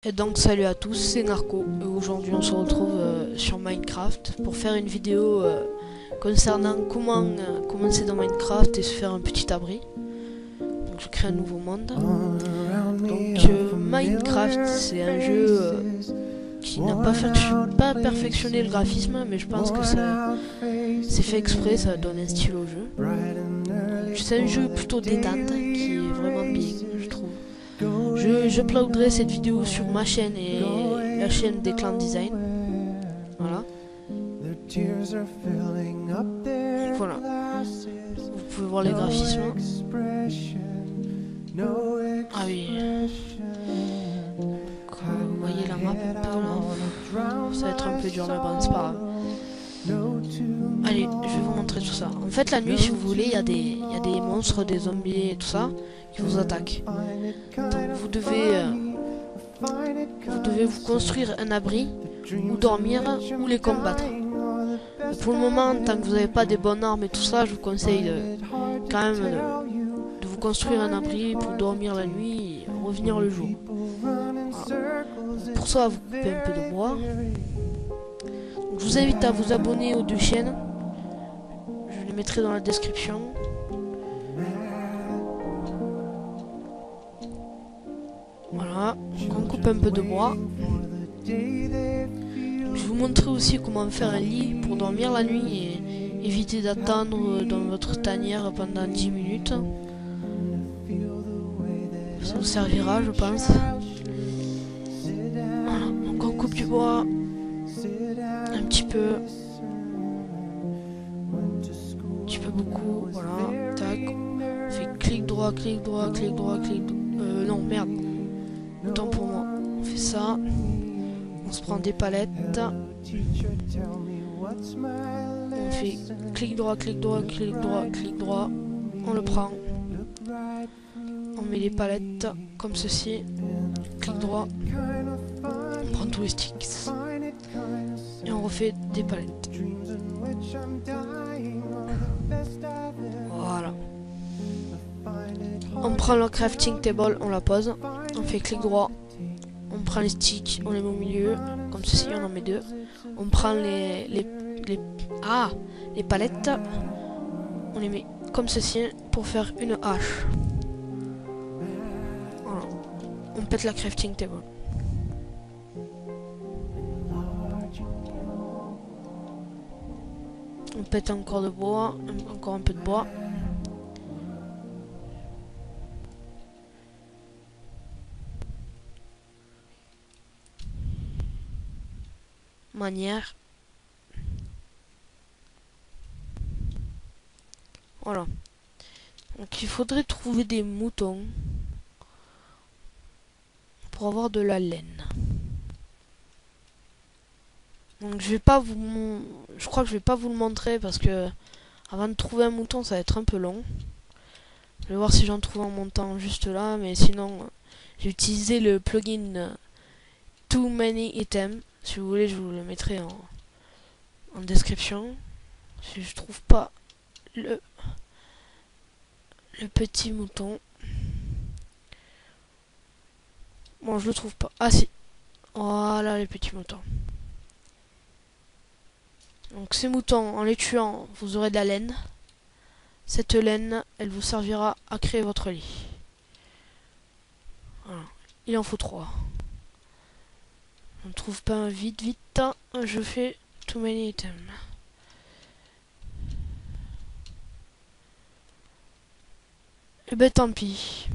Et donc salut à tous, c'est Narco. Et aujourd'hui on se retrouve sur Minecraft pour faire une vidéo concernant comment commencer dans Minecraft et se faire un petit abri. Donc je crée un nouveau monde. Donc Minecraft c'est un jeu qui n'a pas perfectionné le graphisme, mais je pense que ça c'est fait exprès, ça donne un style au jeu. C'est un jeu plutôt détente qui est vraiment bien, je trouve. J'uploaderai cette vidéo sur ma chaîne et la chaîne des Clans Design. Voilà. Donc voilà. Vous pouvez voir les graphismes. Ah oui. Donc, vous voyez la map un peu là. Ça va être un peu dur, mais bon, c'est pas grave. Allez, je vais vous montrer tout ça. En fait, la nuit, si vous voulez, il y a des monstres, des zombies et tout ça qui vous attaquent. Donc vous devez vous construire un abri, ou dormir, ou les combattre. Et pour le moment, tant que vous n'avez pas des bonnes armes et tout ça, je vous conseille quand même de vous construire un abri pour dormir la nuit et revenir le jour. Voilà. Pour ça, vous coupez un peu de bois. Donc, je vous invite à vous abonner aux deux chaînes. Je les mettrai dans la description. Voilà, donc on coupe un peu de bois. Je vais vous montrer aussi comment faire un lit pour dormir la nuit et éviter d'attendre dans votre tanière pendant 10 minutes. Ça vous servira, je pense. Voilà, donc on coupe du bois un petit peu beaucoup, voilà, tac. On fait clic droit, clic droit, clic droit, clic droit. Non, merde. Autant pour moi. On fait ça. On se prend des palettes. On fait clic droit, clic droit, clic droit, clic droit. On le prend. On met les palettes comme ceci. Clic droit. On prend tous les sticks. Et on refait des palettes. Voilà. On prend le crafting table, on la pose. On fait clic droit. On prend les sticks, on les met au milieu. Comme ceci, on en met deux. On prend les palettes. On les met comme ceci pour faire une hache. Voilà. On pète la crafting table. On pète encore de bois, encore un peu de bois. Manière. Voilà. Donc il faudrait trouver des moutons pour avoir de la laine. Donc je crois que je vais pas vous le montrer parce que avant de trouver un mouton ça va être un peu long. Je vais voir si j'en trouve en montant juste là, mais sinon j'ai utilisé le plugin Too Many Items. Si vous voulez, je vous le mettrai en description. Si je trouve pas le petit mouton. Bon, je le trouve pas. Ah si. Voilà les petits moutons. Donc ces moutons, en les tuant, vous aurez de la laine. Cette laine, elle vous servira à créer votre lit. Voilà. Il en faut 3. On ne trouve pas un vite. Je fais too many items. Et ben tant pis.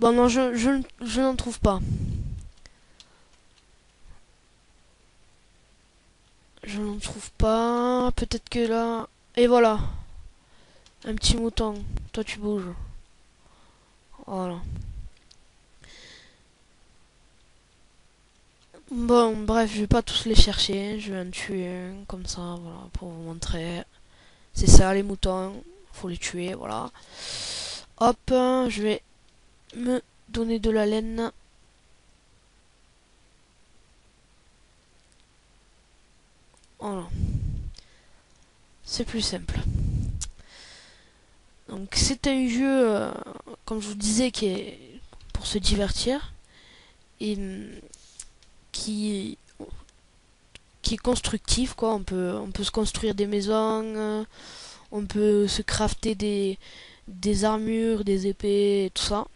Bon non, je n'en trouve pas. Je n'en trouve pas. Peut-être que là... Et voilà. Un petit mouton. Toi tu bouges. Voilà. Bon, bref, je vais pas tous les chercher. Je vais en tuer un comme ça, voilà, pour vous montrer. C'est ça, les moutons. Faut les tuer, voilà. Hop, je vais me donner de la laine. Voilà. c'est plus simple. Donc c'est un jeu, comme je vous disais, qui est pour se divertir et qui est constructif, quoi. On peut se construire des maisons, on peut se crafter des armures, des épées, et tout ça.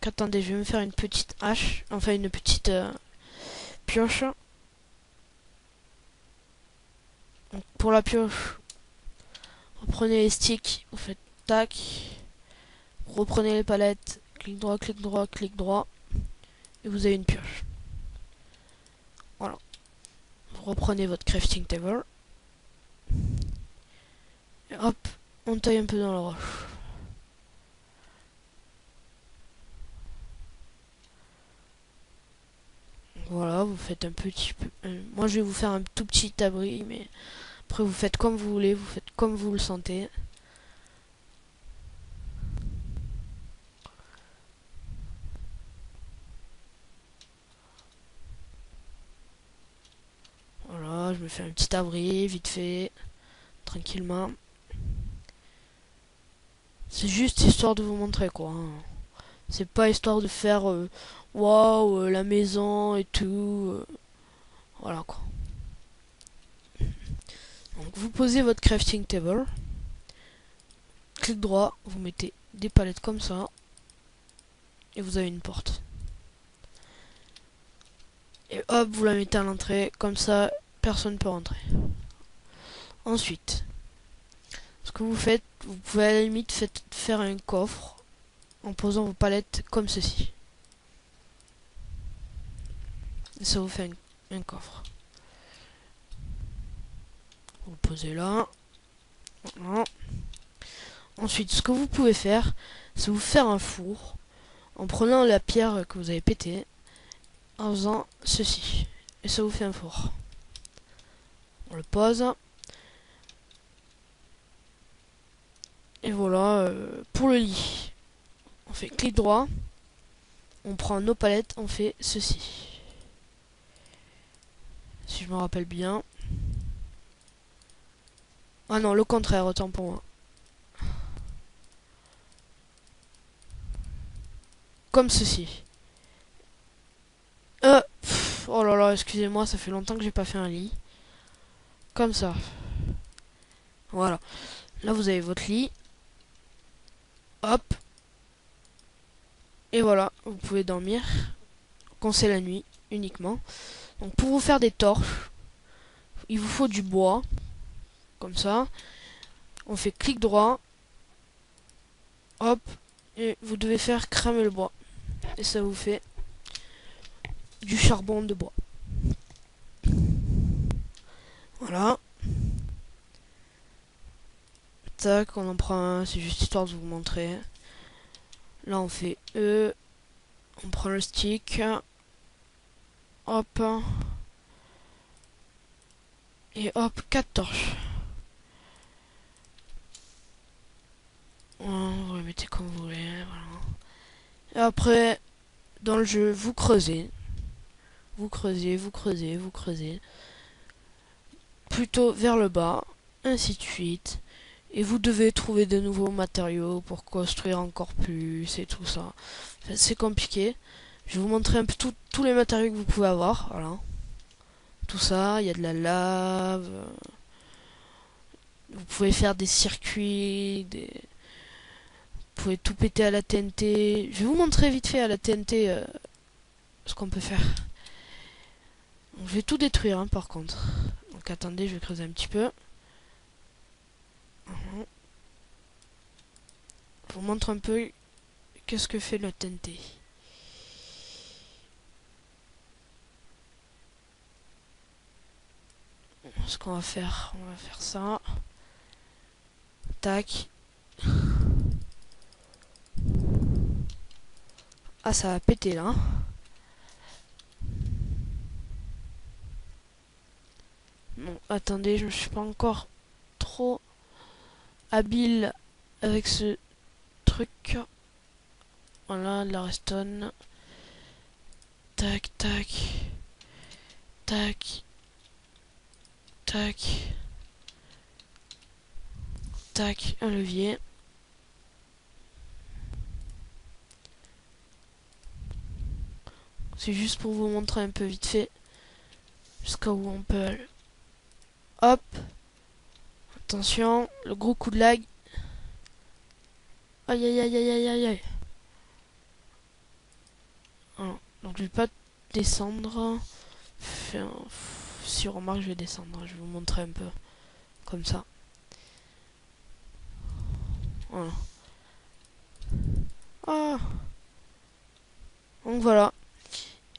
Attendez, je vais me faire une petite hache, enfin une petite pioche. Donc, pour la pioche, vous prenez les sticks, vous faites tac, vous reprenez les palettes, clic droit, clic droit, clic droit, et vous avez une pioche. Voilà. Vous reprenez votre crafting table, et hop, on taille un peu dans la roche. Voilà, vous faites un petit peu... moi je vais vous faire un tout petit abri, mais après vous faites comme vous voulez, vous faites comme vous le sentez. Voilà, je me fais un petit abri, vite fait, tranquillement. C'est juste histoire de vous montrer, quoi. Hein. C'est pas histoire de faire waouh, la maison et tout. Voilà, quoi. Donc vous posez votre crafting table. Clic droit, vous mettez des palettes comme ça. Et vous avez une porte. Et hop, vous la mettez à l'entrée. Comme ça, personne ne peut rentrer. Ensuite, ce que vous faites, vous pouvez à la limite faire un coffre en posant vos palettes comme ceci. Et ça vous fait un coffre. Vous le posez là. Voilà. Ensuite, ce que vous pouvez faire, c'est vous faire un four en prenant la pierre que vous avez pétée, en faisant ceci. Et ça vous fait un four. On le pose. Et voilà, pour le lit, on fait clic droit, on prend nos palettes, on fait ceci. Si je me rappelle bien. Ah non, le contraire, autant pour moi. Comme ceci. Oh là là, excusez-moi, ça fait longtemps que j'ai pas fait un lit. Comme ça. Voilà. Là, vous avez votre lit. Hop. Et voilà, vous pouvez dormir. Quand c'est la nuit, uniquement. Donc, pour vous faire des torches, il vous faut du bois. Comme ça. On fait clic droit. Hop. Et vous devez faire cramer le bois. Et ça vous fait du charbon de bois. Voilà. Tac, on en prend un. C'est juste histoire de vous montrer. Là, on fait E. On prend le stick. Hop. Et hop, 4 torches. Voilà, vous les mettez comme vous voulez. Voilà. Et après, dans le jeu, vous creusez. Vous creusez, vous creusez, vous creusez. Plutôt vers le bas. Ainsi de suite. Et vous devez trouver de nouveaux matériaux pour construire encore plus et tout ça. Enfin, c'est compliqué. Je vais vous montrer un peu tous les matériaux que vous pouvez avoir. Voilà. Tout ça, il y a de la lave. Vous pouvez faire des circuits, vous pouvez tout péter à la TNT. Je vais vous montrer vite fait à la TNT ce qu'on peut faire. Donc, je vais tout détruire hein, par contre. Donc attendez, je vais creuser un petit peu. Je vous montre un peu qu'est-ce que fait la TNT. Ce qu'on va faire, on va faire ça. Tac. Ah, ça a pété là. Non, attendez, je ne suis pas encore trop habile avec ce truc. Voilà, de la redstone. Tac, tac. Tac. Tac. Tac, un levier. C'est juste pour vous montrer un peu vite fait jusqu'à où on peut aller. Hop. Attention, le gros coup de lag. Aïe aïe aïe aïe aïe aïe aïe. Voilà. Donc je vais pas descendre. Enfin, si on remarque, je vais descendre. Je vais vous montrer un peu. Comme ça. Voilà. Ah. Donc voilà.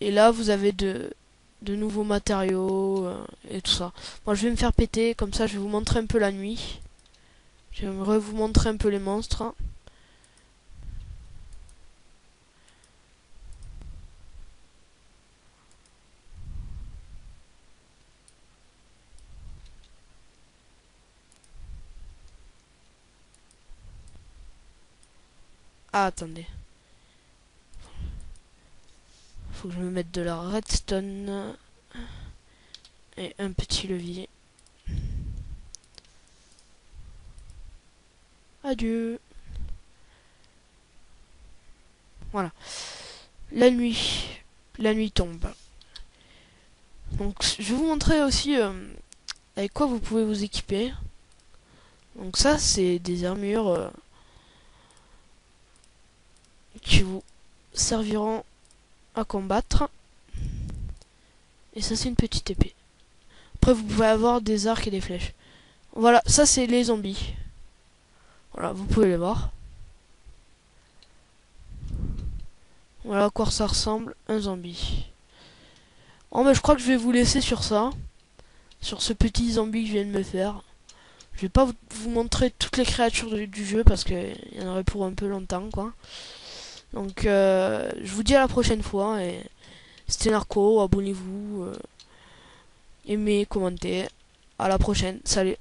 Et là, vous avez de nouveaux matériaux et tout ça. Moi, je vais me faire péter. Comme ça, je vais vous montrer un peu la nuit. J'aimerais vous montrer un peu les monstres. Ah, attendez. Faut que je me mette de la redstone. Et un petit levier. Adieu. Voilà. La nuit. La nuit tombe. Donc je vais vous montrer aussi avec quoi vous pouvez vous équiper. Donc ça c'est des armures qui vous serviront à combattre. Et ça c'est une petite épée. Après vous pouvez avoir des arcs et des flèches. Voilà, ça c'est les zombies. Voilà, vous pouvez les voir. Voilà à quoi ça ressemble un zombie. Bon mais je crois que je vais vous laisser sur ça. Sur ce petit zombie que je viens de me faire. Je vais pas vous montrer toutes les créatures du jeu parce qu'il y en aurait pour un peu longtemps quoi. Donc je vous dis à la prochaine fois et c'était Narco, abonnez-vous, aimez, commentez. À la prochaine, salut.